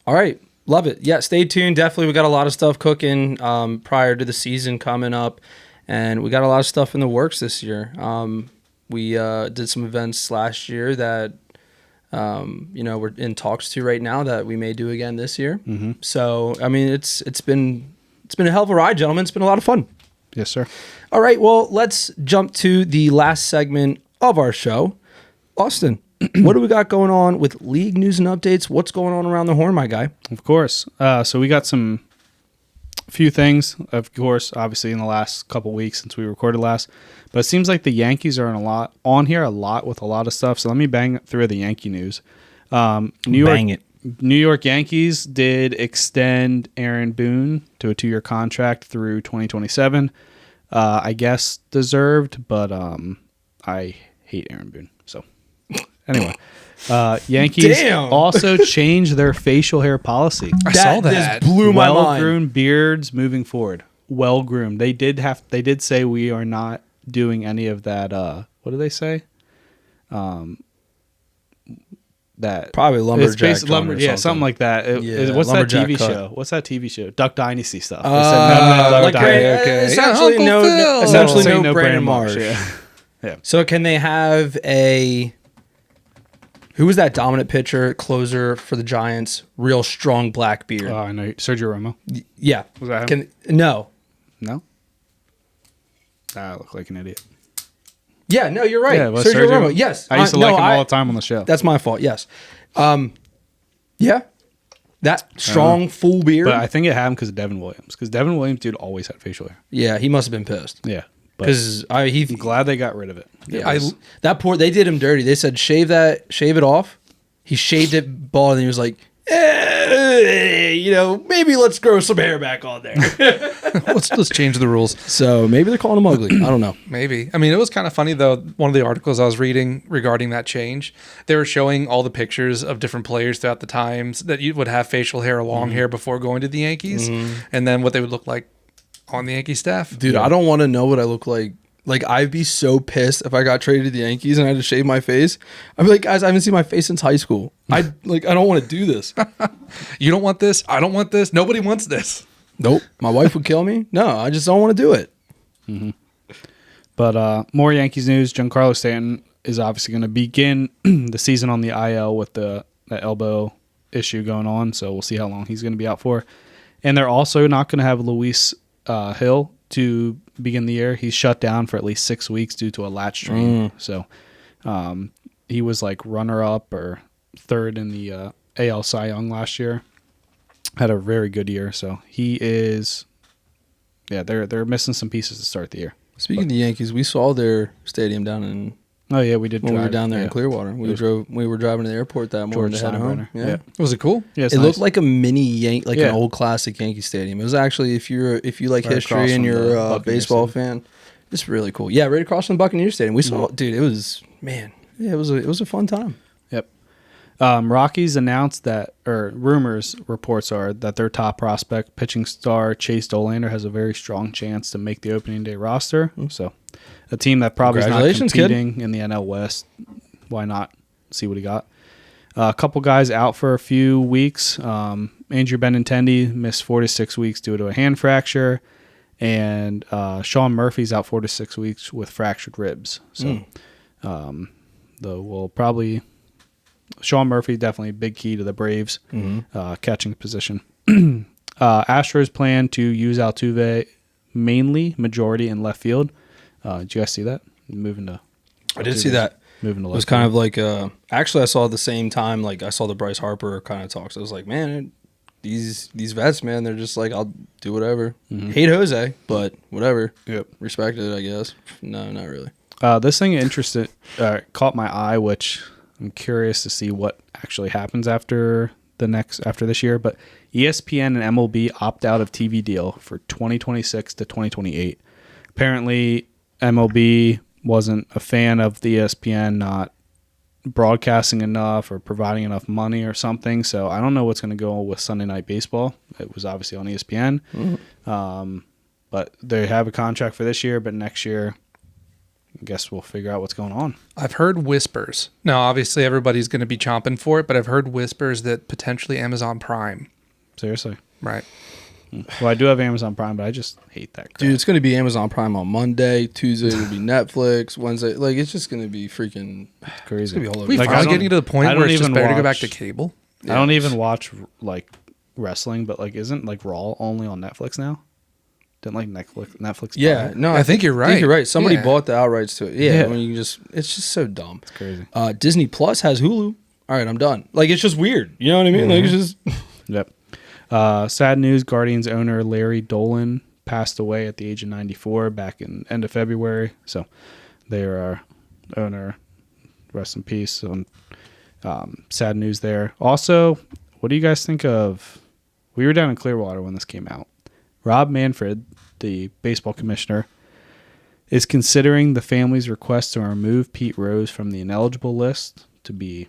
S2: All
S1: right. Love it. Yeah, stay tuned. Definitely, we got a lot of stuff cooking prior to the season coming up. And we got a lot of stuff in the works this year. We did some events last year that, we're in talks to right now that we may do again this year.
S2: Mm-hmm.
S1: So, I mean, it's been a hell of a ride, gentlemen. It's been a lot of fun.
S2: Yes, sir.
S1: All right. Well, let's jump to the last segment of our show. Austin, what do we got going on with league news and updates? What's going on around the horn, my guy?
S2: Of course. So we got few things, of course, obviously in the last couple weeks since we recorded last, but it seems like the Yankees are on here a lot with a lot of stuff. So let me bang through the Yankee news. New York Yankees did extend Aaron Boone to a 2-year contract through 2027. I guess deserved, but I hate Aaron Boone. So anyway, Yankees also changed their facial hair policy.
S3: I saw that.
S1: This blew my mind.
S2: Well-groomed beards moving forward. Well-groomed. They did say we are not doing any of that. What do they say? That
S1: probably lumberjack.
S2: Something like that. What's that TV show? What's that TV show? Duck Dynasty stuff. They said
S1: essentially no Brandon Marsh.
S2: Yeah.
S1: So can they have a Who was that dominant pitcher, closer for the Giants? Real strong black beard.
S2: Oh, I know. Sergio Romo.
S1: Yeah.
S2: Was that him?
S1: No.
S2: No? I look like an idiot.
S1: Yeah, no, you're right.
S2: Yeah, it was
S1: Sergio
S2: Sergio.
S1: Romo. Yes.
S2: I used to like him all the time on the show.
S1: That's my fault. Yes. Yeah. That strong, full beard.
S2: But I think it happened because of Devin Williams. Because Devin Williams, dude, always had facial hair.
S1: Yeah, he must have been pissed.
S2: Yeah.
S1: Because
S2: I'm glad they got rid of it.
S1: They did him dirty. They said shave it off. He shaved it bald, and he was like, maybe let's grow some hair back on there.
S3: let's change the rules.
S1: So maybe they're calling him ugly. I don't know.
S3: Maybe. I mean, it was kind of funny though. One of the articles I was reading regarding that change, they were showing all the pictures of different players throughout the times that you would have facial hair or long hair before going to the Yankees, and then what they would look like on the Yankee staff.
S1: Dude, I don't want to know what I look like. Like, I'd be so pissed if I got traded to the Yankees and I had to shave my face. I'd be like, guys, I haven't seen my face since high school. I don't want to do this.
S3: You don't want this? I don't want this. Nobody wants this.
S1: Nope. My wife would kill me. No, I just don't want to do it.
S2: Mm-hmm. But more Yankees news. Giancarlo Stanton is obviously going to begin the season on the IL with the elbow issue going on. So we'll see how long he's going to be out for. And they're also not going to have Luis Hill to begin the year. He's shut down for at least 6 weeks due to a lat strain. So he was like runner-up or third in the AL Cy Young last year. Had a very good year. So he is, they're missing some pieces to start the year.
S1: Speaking of the Yankees, we saw their stadium down in.
S2: Oh yeah, we did.
S1: When we were down there in Clearwater, we were driving to the airport that morning to head home. Yeah.
S3: Was it cool?
S2: Yeah,
S1: it looked like a mini an old classic Yankee stadium. It was actually, if you like right history and you're a baseball fan, it's really cool. Yeah, right across from the Buccaneer Stadium. We saw, dude. It was it was a fun time.
S2: Yep. Rockies announced that, or reports are that their top prospect, pitching star Chase Dolander, has a very strong chance to make the opening day roster. So, a team that probably is not competing in the NL West. Why not see what he got? A couple guys out for a few weeks. Andrew Benintendi missed 4 to 6 weeks due to a hand fracture, and Sean Murphy's out 4 to 6 weeks with fractured ribs. So, we'll probably. Sean Murphy, definitely a big key to the Braves catching position. Astros plan to use Altuve majority in left field. Did you guys see that?
S1: I did see that.
S2: Moving to left.
S1: It was kind of like, actually I saw at the same time, like I saw the Bryce Harper kind of talks. I was like, man, these vets, man, they're just like, I'll do whatever. Hate Jose, but whatever.
S2: Yep.
S1: Respect it, I guess. No, not really.
S2: This thing caught my eye, which I'm curious to see what actually happens after this year. But ESPN and MLB opt out of TV deal for 2026 to 2028. Apparently, MLB wasn't a fan of the ESPN not broadcasting enough or providing enough money or something. So I don't know what's going to go with Sunday Night Baseball. It was obviously on ESPN. But they have a contract for this year, but next year, I guess we'll figure out what's going on.
S3: I've heard whispers. Now, obviously, everybody's going to be chomping for it, but I've heard whispers that potentially Amazon Prime.
S2: Seriously?
S3: Right.
S2: Well, I do have Amazon Prime, but I just hate that crap.
S1: Dude, it's going to be Amazon Prime on Monday. Tuesday will be Netflix. Wednesday, like, it's just going to be freaking
S2: crazy.
S1: It's going to be all over.
S3: We finally getting to the point where it's just better to go back to cable.
S2: I don't even watch, like, wrestling, but, like, isn't, like, Raw only on Netflix now? Didn't, like, Netflix
S1: yeah, no,
S3: I think you're right. I think
S1: you're right. Somebody bought the outrights to it. Yeah. I mean, it's just so dumb.
S2: It's crazy.
S1: Disney Plus has Hulu. All right, I'm done. Like, it's just weird. You know what I mean? Like, it's just...
S2: Yep. Sad news, Guardians owner Larry Dolan passed away at the age of 94 back in end of February. So they're our owner. Rest in peace. So, sad news there. Also, what do you guys think of... We were down in Clearwater when this came out. Rob Manfred, the baseball commissioner, is considering the family's request to remove Pete Rose from the ineligible list to be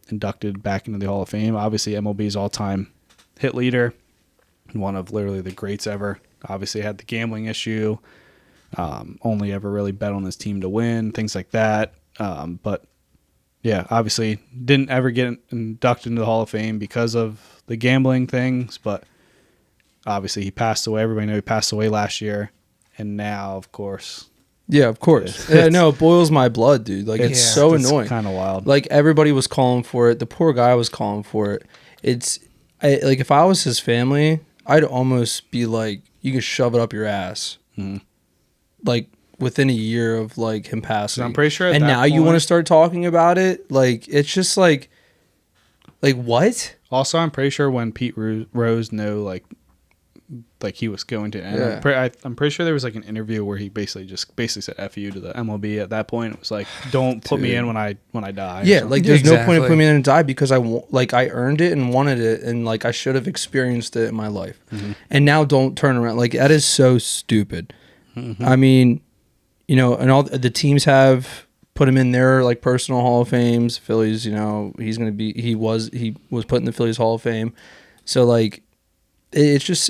S2: inducted back into the Hall of Fame. Obviously, MLB's all-time hit leader, one of literally the greats ever. Obviously, had the gambling issue, only ever really bet on his team to win, things like that. But, yeah, obviously didn't ever get inducted into the Hall of Fame because of the gambling things, but obviously he passed away. Everybody knew he passed away last year. And now, of course,
S1: Yeah, of course. Yeah, no, it boils my blood, dude. Like, it's so annoying.
S2: Kind of wild.
S1: Like, everybody was calling for it. The poor guy was calling for it. Like, if I was his family, I'd almost be like, you can shove it up your ass. Like, within a year of, like, him passing.
S2: I'm pretty sure at
S1: and
S2: that
S1: now you want to start talking about it? Like, it's just like what?
S2: Also, I'm pretty sure when Pete Rose knew, like he was going to end.
S1: Yeah.
S2: I'm pretty sure there was like an interview where he basically said "F you" to the MLB at that point. It was like, "Don't put me in when I die."
S1: Yeah, like there's no point in putting me in and die because I earned it and wanted it and like I should have experienced it in my life. And now don't turn around. Like that is so stupid. I mean, you know, and all the teams have put him in their like personal Hall of Fames. Phillies, you know, he was put in the Phillies Hall of Fame. So like it's just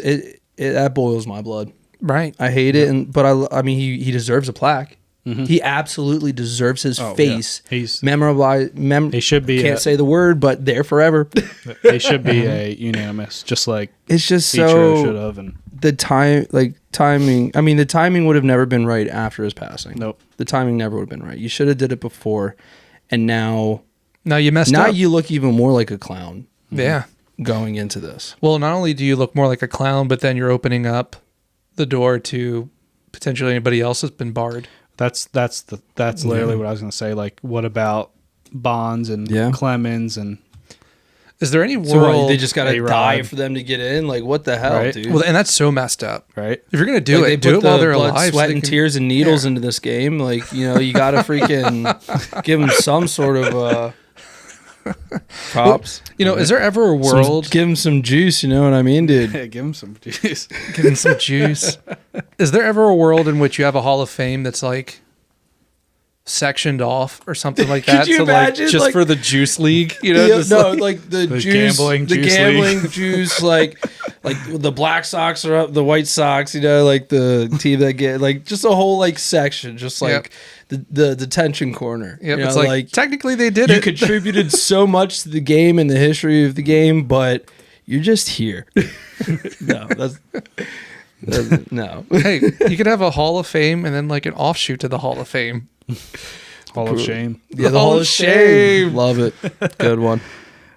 S1: that boils my blood.
S3: Right.
S1: I hate it, but I mean he deserves a plaque. He absolutely deserves his face.
S2: Yeah.
S1: He's memorable.
S2: He should be.
S1: Can't say the word, but there forever.
S2: They should be a unanimous, just like
S1: it's just
S2: Ichiro
S1: so
S2: should have. And
S1: the timing. I mean, the timing would have never been right after his passing.
S2: Nope.
S1: The timing never would have been right. You should have did it before, and now
S3: you messed
S1: now
S3: up.
S1: you look even more like a clown.
S3: Yeah.
S1: Going into this.
S3: Well, not only do you look more like a clown, but then you're opening up the door to potentially anybody else that's been barred.
S2: That's literally what I was going to say. Like, what about Bonds and Clemens and?
S3: Is there any world
S1: so they just got to
S2: A-Rod.
S1: die for them to get in? Like, what the hell,
S2: Right.
S1: dude?
S3: Well, and that's so messed up.
S2: Right.
S3: If you're gonna do
S1: Like,
S3: it, do it while they're
S1: blood,
S3: alive.
S1: sweat,
S3: so they
S1: and
S3: can-
S1: tears and needles into this game. Like, you know, you got to freaking give them some sort of props.
S3: You know, is there ever a world?
S1: Give them some juice. You know what I mean, dude?
S2: Yeah, give him some juice.
S3: Give them some juice. Is there ever a world in which you have a Hall of Fame that's like sectioned off or something like that?
S1: Could you
S3: so
S1: imagine,
S3: like just
S1: like-
S3: for the juice league, you know?
S1: Yeah,
S3: just
S1: no,
S3: like-
S1: like the
S2: The
S1: juice,
S2: gambling
S1: the
S2: juice
S1: gambling
S2: league.
S1: juice, like the Black Sox are up, the White Sox, you know, like the team that get like just a whole like section, just like the detention corner.
S3: Yep,
S1: you
S3: it's
S1: know,
S3: like technically they did
S1: you
S3: it.
S1: contributed so much to the game and the history of the game, but you're just here. No, that's no.
S3: Hey, you could have a Hall of Fame and then like an offshoot to the Hall of Fame.
S2: Hall of Shame.
S1: Yeah, the
S3: Hall
S1: Hall
S3: of
S1: of Shame. Love it. Good one.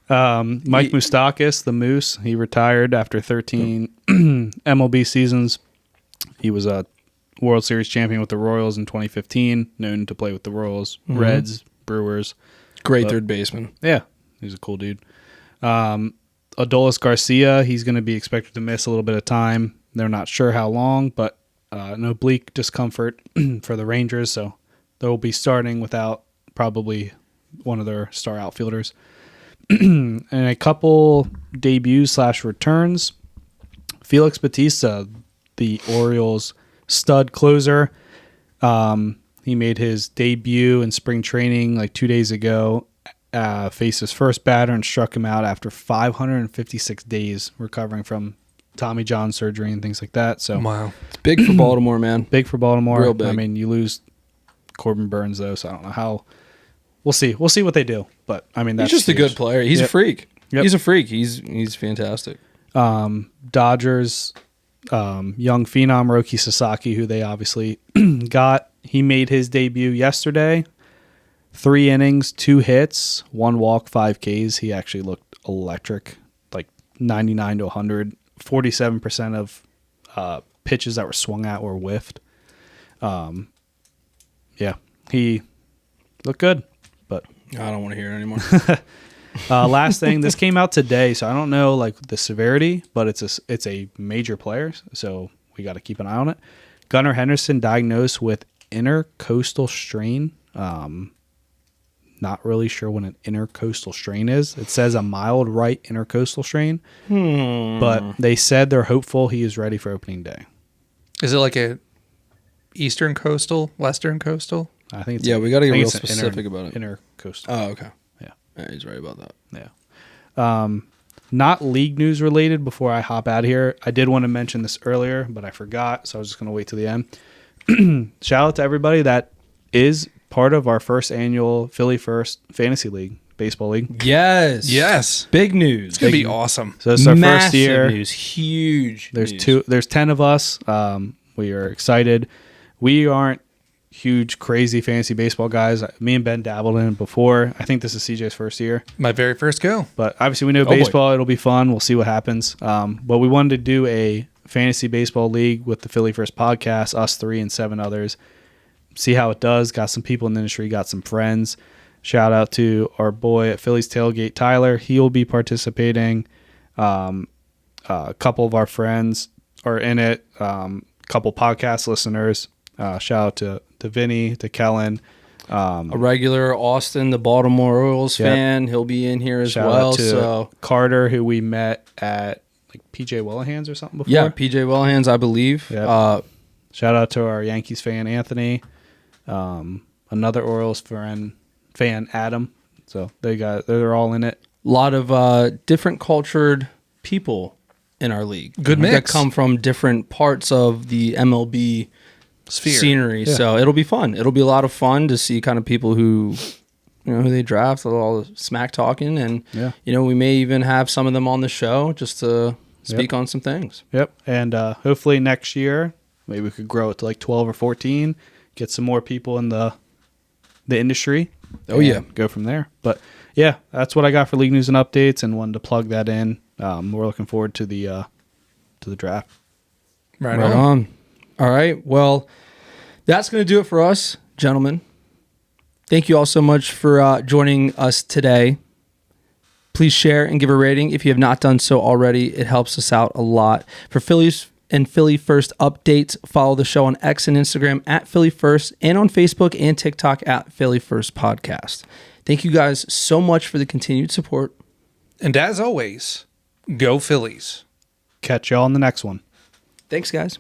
S2: Mike Moustakas, the Moose, he retired after 13 MLB seasons. He was a World Series champion with the Royals in 2015, known to play with the Royals, Reds, Brewers.
S1: Great third baseman.
S2: Yeah, he's a cool dude. Adolis Garcia, he's going to be expected to miss a little bit of time. They're not sure how long, but an oblique discomfort for the Rangers, so they'll be starting without probably one of their star outfielders. And a couple debuts / returns. Felix Bautista, the Orioles stud closer, he made his debut in spring training like 2 days ago. Faced his first batter and struck him out after 556 days recovering from Tommy John surgery and things like that. So
S3: Wow.
S1: It's big for Baltimore, man.
S2: big for Baltimore.
S1: Real big.
S2: I mean, you lose Corbin Burns though, so I don't know how. We'll see. We'll see what they do. But I mean, that's
S1: He's just a
S2: huge.
S1: good player. He's a freak.
S2: Yep.
S1: He's a freak. He's fantastic.
S2: Dodgers, young phenom Roki Sasaki, who they obviously got. He made his debut yesterday. 3 innings, 2 hits, 1 walk, 5 Ks. He actually looked electric, like 99 to 100. 47% of pitches that were swung at were whiffed. Yeah, he looked good. But
S1: I don't want to hear it anymore.
S2: last thing, this came out today, so I don't know like the severity, but it's a major player, so we got to keep an eye on it. Gunnar Henderson diagnosed with intercostal strain. Not really sure what an intercostal strain is. It says a mild right intercostal strain, but they said they're hopeful he is ready for opening day.
S3: Is it like a Eastern Coastal, Western Coastal?
S2: I think it's
S1: Yeah, we gotta get
S2: I think
S1: real
S2: it's an
S1: specific about it.
S2: Intercoastal.
S1: Oh, okay.
S2: Yeah.
S1: He's right about that.
S2: Yeah. Not league news related before I hop out of here. I did want to mention this earlier, but I forgot, so I was just going to wait till the end. Shout out to everybody that is part of our first annual Phillie Phirst Fantasy League, Baseball League.
S1: Yes.
S3: Yes.
S1: Big news.
S3: It's going to be awesome.
S2: So it's our
S1: Massive
S2: first year.
S1: news. Huge.
S2: There's
S1: news.
S2: there's 10 of us. We are excited. We aren't huge, crazy fantasy baseball guys. Me and Ben dabbled in it before. I think this is CJ's first year.
S3: My very first go.
S2: But obviously we know baseball. It'll be fun. We'll see what happens. But we wanted to do a fantasy baseball league with the Phillie Phirst Podcast, us 3 and 7 others. See how it does. Got some people in the industry, got some friends. Shout out to our boy at Phillies Tailgate, Tyler. He will be participating. A couple of our friends are in it. Couple podcast listeners. Shout out to Vinny, to Kellen.
S1: A regular Austin, the Baltimore Orioles fan. He'll be in here as
S2: Shout
S1: well.
S2: Out to
S1: so
S2: Carter, who we met at like PJ Wellahan's or something before.
S1: Yeah, PJ Wellahan's, I believe.
S2: Yep. Shout out to our Yankees fan, Anthony. Another Orioles fan, Adam. So they're all in it.
S1: A lot of different cultured people in our league.
S3: Good mix.
S1: That come from different parts of the MLB
S3: Sphere.
S1: scenery.
S2: Yeah.
S1: So it'll be fun. It'll be a lot of fun to see kind of people who, who they draft, all the smack talking. And, we may even have some of them on the show just to speak on some things.
S2: Yep. And hopefully next year, maybe we could grow it to like 12 or 14, get some more people in the industry.
S1: Oh, yeah.
S2: Go from there. But, yeah, that's what I got for league news and updates, and wanted to plug that in. We're looking forward to the draft.
S3: Right on.
S1: All right. Well, that's going to do it for us, gentlemen. Thank you all so much for joining us today. Please share and give a rating if you have not done so already. It helps us out a lot. For Phillies and Phillie Phirst updates, follow the show on X and Instagram at Phillie Phirst, and on Facebook and TikTok at Phillie Phirst Podcast. Thank you guys so much for the continued support.
S3: And as always, go Phillies.
S2: Catch y'all on the next one.
S1: Thanks, guys.